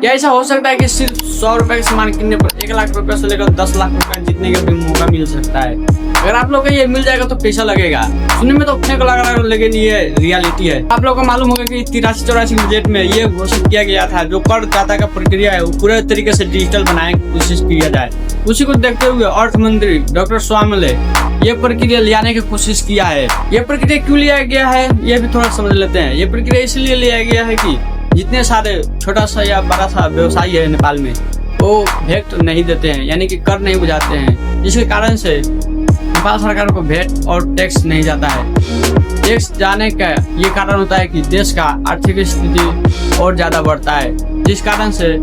या ऐसा हो सकता है कि सिर्फ 100 रुपए का सामान किनने पर 1 लाख रुपए से लेकर 10 लाख रुपए जीतने का भी मौका मिल सकता है। अगर आप लोग को ये मिल जाएगा तो पैसा लगेगा। सुनने में तो अपने को लग रहा है, लेकिन ये रियलिटी है। आप लोग को मालूम होगा कि 83-84 बजट में ये घोषित किया गया था जो करदाता का प्रक्रिया है वो पूरे तरीके से डिजिटल बनाने की कोशिश किया जाए। उसी को देखते हुए अर्थ मंत्री डॉक्टर स्वामी ने ये प्रक्रिया लाने की कोशिश किया है। ये प्रक्रिया क्यों लिया गया है ये भी थोड़ा समझ लेते हैं। ये प्रक्रिया इसलिए लिया गया है कि जितने सारे छोटा सा या बड़ा सा व्यवसायी है नेपाल में वो भेंट नहीं देते हैं, यानी कि कर नहीं बुझाते हैं, जिसके कारण से नेपाल सरकार को भेंट और टैक्स नहीं जाता है। टैक्स जाने का ये कारण होता है कि देश का आर्थिक स्थिति और ज्यादा बढ़ता है, जिस कारण से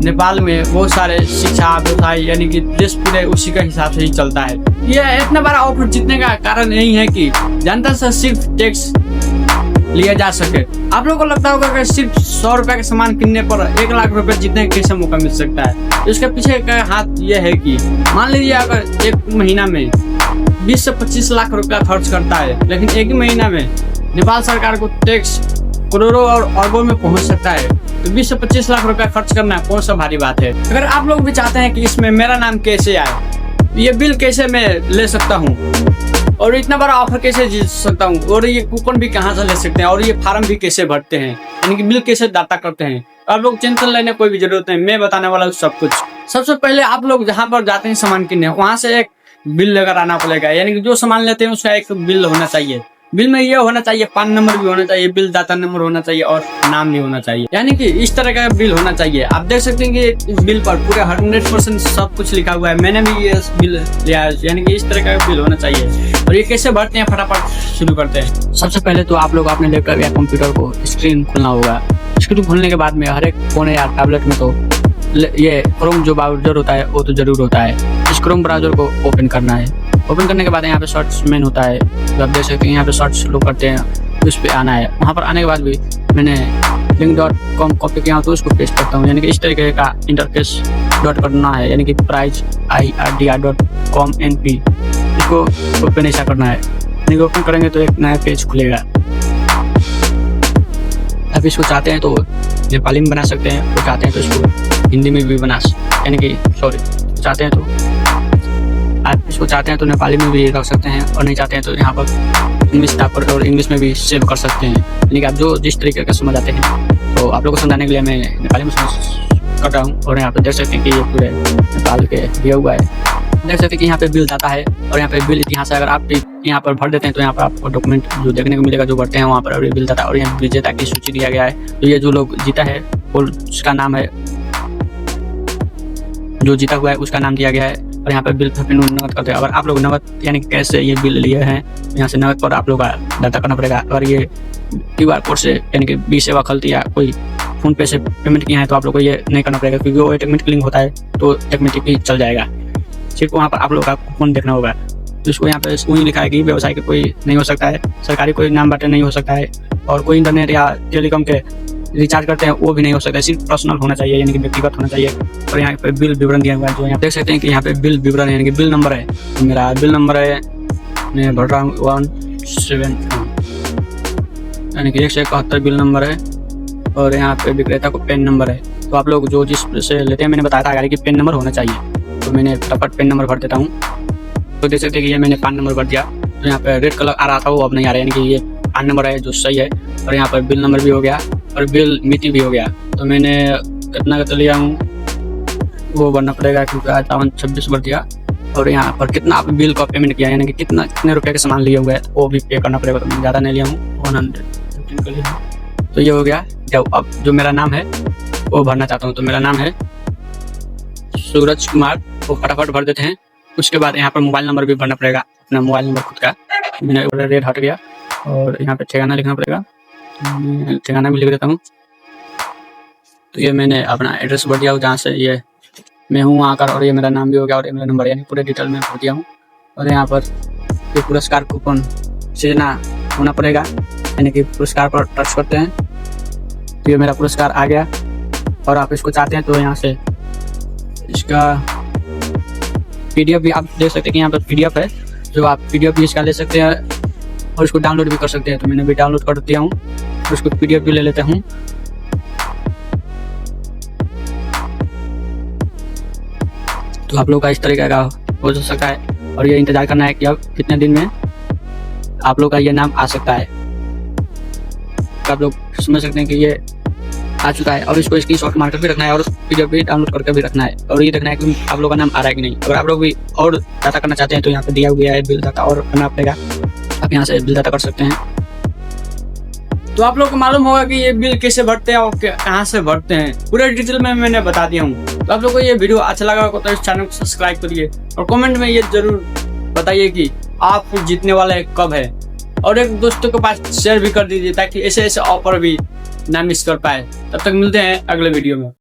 नेपाल में बहुत सारे शिक्षा व्यवसाय यानी कि देश पूरे उसी का हिसाब से ही चलता है। यह इतना बड़ा ऑफर जीतने का कारण यही है कि जनता से सिर्फ टैक्स लिया जा सके। आप लोगों को लगता होगा कि सिर्फ 100 रुपए का सामान किनने पर 1 लाख रुपए जीतने का कैसे मौका मिल सकता है। इसके पीछे का हाथ यह है कि मान लीजिए अगर एक महीना में 20 से 25 लाख रुपया खर्च करता है, लेकिन एक ही महीना में नेपाल सरकार को टैक्स करोड़ों और अरबों में पहुंच सकता है, तो 20 से 25 लाख रुपया खर्च करना कौन सा भारी बात है। अगर आप लोग भी चाहते हैं कि इसमें मेरा नाम कैसे आए, ये बिल कैसे मैं ले सकता हूँ और इतना बड़ा ऑफर कैसे जीत सकता हूँ और ये कूपन भी कहाँ से ले सकते हैं और ये फार्म भी कैसे भरते हैं, यानी कि बिल कैसे डाटा करते हैं, आप लोग टेंशन लेने कोई भी जरूरत नहीं, मैं बताने वाला हूँ सब कुछ। सबसे पहले आप लोग जहाँ पर जाते हैं सामान किनने, वहाँ से एक बिल लेकर आना पड़ेगा, यानी कि जो सामान लेते हैं उसका एक बिल होना चाहिए। बिल में ये होना चाहिए, पान नंबर भी होना चाहिए, बिल दाता नंबर होना चाहिए और नाम भी होना चाहिए, यानी कि इस तरह का बिल होना चाहिए। आप देख सकते हैं कि इस बिल पर पूरे 100% सब कुछ लिखा हुआ है। मैंने भी ये बिल लिया है, यानी कि इस तरह का बिल होना चाहिए। और ये कैसे भरते हैं फटाफट शुरू करते हैं। सबसे पहले तो आप लोग अपने लैपटॉप या कंप्यूटर को स्क्रीन खोलना होगा। स्क्रीन खोलने के बाद में हर एक फोन या टैबलेट में तो ये क्रोम जो ब्राउजर होता है वो तो जरूर होता है। इस क्रोम ब्राउजर को ओपन करना है। ओपन करने के बाद यहाँ पे सर्च मेन होता है, तो आप देख सकते हैं यहाँ पे सर्च लोग करते हैं, उस पर आना है। वहाँ पर आने के बाद भी मैंने link.com कॉपी किया तो उसको पेस्ट करता हूँ, यानी कि इस तरीके का इंटरफेस डॉट करना है, यानी कि प्राइस IRDR.com NP इसको ओपन ऐसा करना है। यानी कि ओपन करेंगे तो एक नया पेज खुलेगा। आप इसको चाहते हैं तो नेपाली में बना सकते हैं, वो चाहते हैं तो इसको हिंदी में भी बना, यानी कि चाहते हैं तो आप इसको चाहते हैं तो नेपाली में भी रख सकते हैं और नहीं चाहते हैं तो यहाँ पर इंग्लिश टाइप पर और इंग्लिश में भी सेव कर सकते हैं, यानी कि आप जो जिस तरीके का समझ आते हैं। तो आप लोगों को समझाने के लिए मैं नेपाली में कर रहा हूँ। और यहाँ पे देख सकते हैं कि ये पूरे नेपाल के दिया हुआ है। देख सकते हैं कि यहाँ पे बिल दाता है और यहाँ पे बिल इतिहास है। अगर आप यहाँ पर भर देते हैं तो यहाँ पर आपको डॉक्यूमेंट जो देखने को मिलेगा, जो भरते हैं वहाँ पर बिल दाता और यहाँ विजेता की सूची दिया गया है। तो ये जो लोग जीता है और उसका नाम है, जो जीता हुआ है उसका नाम दिया गया है। और यहाँ पर बिल नगद करते हैं। अगर आप लोग नगद यानी कैसे ये बिल लिए हैं, यहाँ से नगद पर आप लोग का डाटा करना पड़ेगा। अगर ये QR कोड से यानी कि बी सेवा खलती या कोई फोन पे से पेमेंट किया है तो आप लोग को ये नहीं करना पड़ेगा, क्योंकि वो ऑटोमेटिक लिंक होता है तो ऑटोमेटिकली चल जाएगा। सिर्फ वहाँ पर आप लोग का कूपन देखना होगा। तो इसको यहाँ पे वही लिखा है कि व्यवसाय के कोई नहीं हो सकता है, सरकारी कोई नाम बाटे नहीं हो सकता है, और कोई इंटरनेट या टेलीकॉम के रिचार्ज करते हैं वो भी नहीं हो सकता है। सिर्फ पर्सनल होना चाहिए, यानी कि व्यक्तिगत होना चाहिए। और यहाँ पे बिल विवरण दिया हुआ है, जो यहाँ देख सकते हैं कि यहाँ पे बिल विवरण यानी कि बिल नंबर है। तो मेरा बिल नंबर है, मैं भर रहा हूँ 17 यानी कि 171 बिल नंबर है। और यहाँ पे विक्रेता को पेन नंबर है। तो आप लोग जो जिस से लेते हैं, मैंने बताया था गाड़ी की पेन नंबर होना चाहिए, तो मैंने फटाफट पेन नंबर भर देता हूँ। तो देख सकते हैं कि ये मैंने पान नंबर भर दिया। तो यहाँ पे रेड कलर आ रहा था वो अब नहीं आ रहा है, यानी कि ये पान नंबर है जो सही है। और यहाँ पर बिल नंबर भी हो गया और बिल मिति भी हो गया। तो मैंने कितना का लिया हूँ वो भरना पड़ेगा, क्योंकि आज 56 भर दिया। और यहाँ पर कितना आप बिल का पेमेंट किया, यानी कि कितने रुपये का सामान लिया हुआ है वो भी पे करना पड़ेगा। तो मैं ज़्यादा नहीं लिया हूँ, 115 का लिया हूँ। तो ये हो गया। जब अब जो मेरा नाम है वो भरना चाहता हूँ, तो मेरा नाम है सूरज कुमार, वो फटाफट भर देते हैं। उसके बाद यहाँ पर मोबाइल नंबर भी भरना पड़ेगा, अपना मोबाइल नंबर खुद का। मैंने रेड हट गया और यहाँ पे ठिकाना लिखना पड़ेगा, ठिकाना भी लिख देता हूँ। तो ये मैंने अपना एड्रेस भर दिया हूँ जहाँ से ये मैं हूँ वहाँ का, और ये मेरा नाम भी हो गया और ये मेरा नंबर, यानी पूरे डिटेल में भर दिया हूँ। और यहाँ पर ये पुरस्कार कूपन सीजना होना पड़ेगा, यानी कि पुरस्कार पर टच करते हैं तो ये मेरा पुरस्कार आ गया। और आप इसको चाहते हैं तो यहाँ से इसका PDF भी आप देख सकते हैं कि यहाँ पर PDF है, जो आप PDF भी इसका ले सकते हैं और इसको डाउनलोड भी कर सकते हैं। तो मैंने भी डाउनलोड कर दिया हूँ, उसको PDF भी ले लेता हूँ। तो आप लोग का इस तरीके का हो सकता है और ये इंतजार करना है कि अब कितने दिन में आप लोग का ये नाम आ सकता है। तो आप लोग समझ सकते हैं कि ये आ चुका है और इसको स्क्रीनशॉट मारकर भी रखना है और पीडीएफ भी डाउनलोड करके भी रखना है और ये देखना है कि आप लोग का नाम आ रहा है कि नहीं। अगर आप लोग भी और डाटा करना चाहते हैं तो यहाँ पे दिया हुआ है बिल डाटा और करना पड़ेगा, आप यहाँ से बिल डाटा कर सकते हैं। तो आप लोग को मालूम होगा कि ये बिल कैसे भरते हैं और कहाँ से भरते हैं, पूरे डिटेल में मैंने बता दिया हूँ। तो आप लोग को ये वीडियो अच्छा लगा होगा तो इस चैनल को सब्सक्राइब करिए और कमेंट में ये जरूर बताइए कि आप जीतने वाले कब है और एक दोस्तों के पास शेयर भी कर दीजिए ताकि ऐसे ऐसे ऑफर भी ना मिस कर पाए। तब तक मिलते हैं अगले वीडियो में।